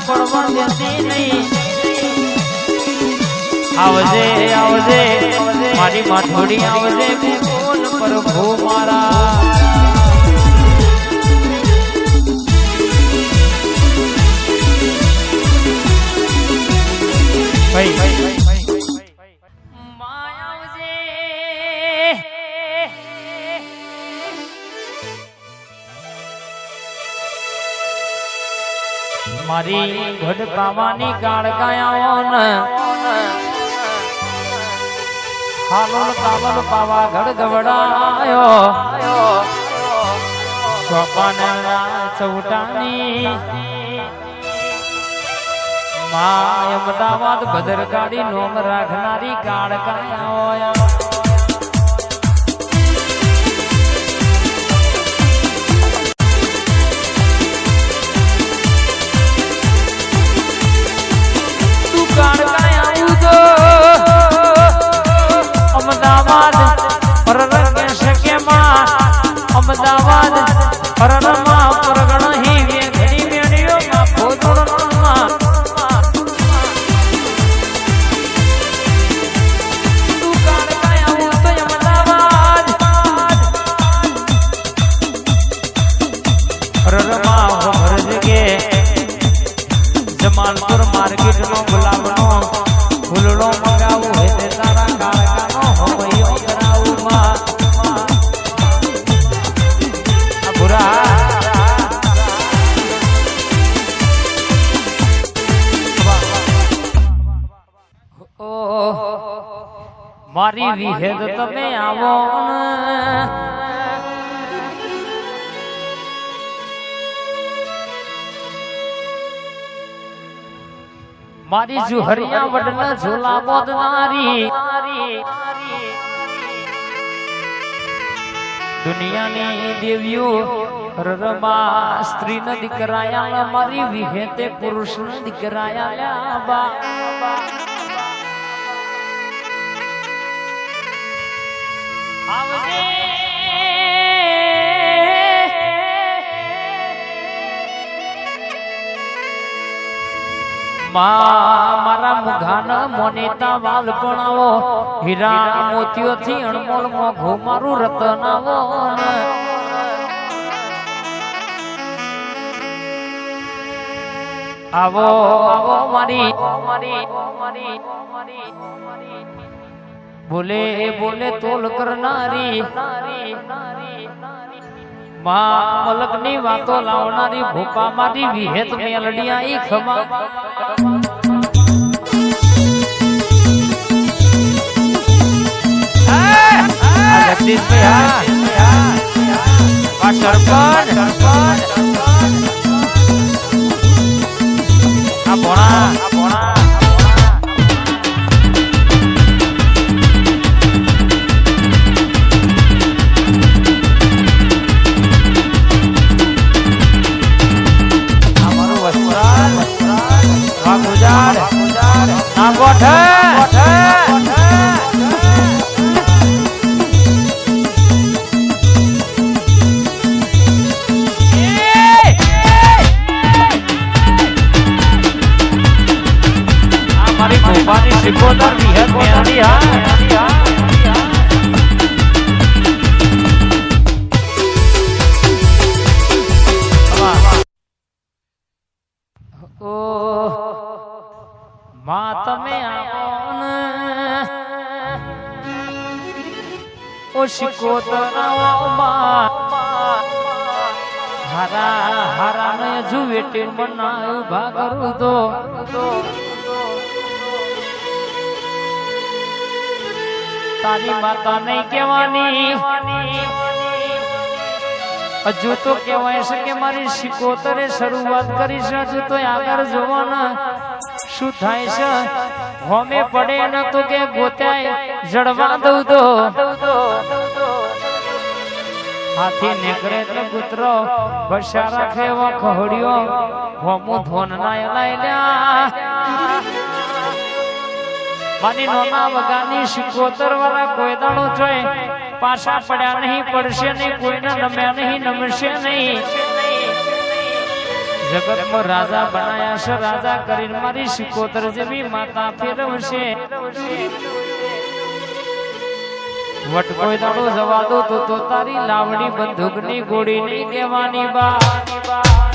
પડવા દેતી નહીં. આવજે આવજે મારી માઠોડી આવજે બોલ પ્રભુ મારા. મારી ઘડ પાવાની કાળ ગાયાઓ ને હાલોલ કાવલ પાવા ઘડ ગવડાયો સોપાના ચૌટાની માં અમદાવાદ ભદ્રકાળી નોમ રાખનારી કાળ ગાયાઓ. અમદાવાદ પરરંગે શકેમાં અમદાવાદ પરરમાં પરગણ હી ઘણી મેણીઓમાં ભોજનમાં તું કાળ કાયા તો અમદાવાદ પરરમાં ભરજગે જમાલપુર માર્કેટનો ગુલાબનો ફૂલડો મંગાવું હોય તે તારા કાળકાનો હવૈયો કરાવું માં બુરા મારી વિહેદ તમે આવો મારી જુહરિયા વડના ઝોલા બોધનારી દુનિયાની દેવીઓ રરબા સ્ત્રી ન દીકરાયા મારી વિહેતે પુરુષ ન દીકરાયા બા આવજે મારા મુઘાન મોનેતા વાલ પણાવો હીરા મોતીઓથી અણમોલ મોઘો મારું રતન આવો. આવો આવો મારી બોલે બોલે તોલ કરનારી માં મલકની વાતો લાવનારી ભૂપા મારી વિહેત મેલડિયા ઈ ખમા જગદીશભાઈ હા સરપંચ આ ભોણા સિકોદર વિહત મેરડી હા ઓ માં તમે આવો ને ઓ સિકોદર આવો માં હારા હારા ને જુવેટે મનાયું ભાગરું તો તારી માતા નહીં કહેવાની હજુ તો કહેવાય છે કે મારી સિકોતરે શરૂઆત કરી છે. હજુ તો આગળ જોવાના શું થાય છે. હોમે પડે ને તો કે ગોત્યાય જડવા દઉં તો હાથી નીકળે એટલે કૂતરો બસા રાખે એવો ખહડ્યો હોમું ધોન ના લાયલા માની નોના વગાની સિકોતર વાળા કોઈ દાડો જોઈ પાછા પડ્યા નહીં પડશે નહીં કોઈને નમ્યા નહીં નમશે નહીં જગતમાં રાજા બનાયા છે, રાજા કરીને મારી શિકોતર જેવી માતા ફેરવશે. વટ કોઈ દાડો જવા દો તો તારી લાવડી બંદૂકની ગોળી નહીં દેવાની બા.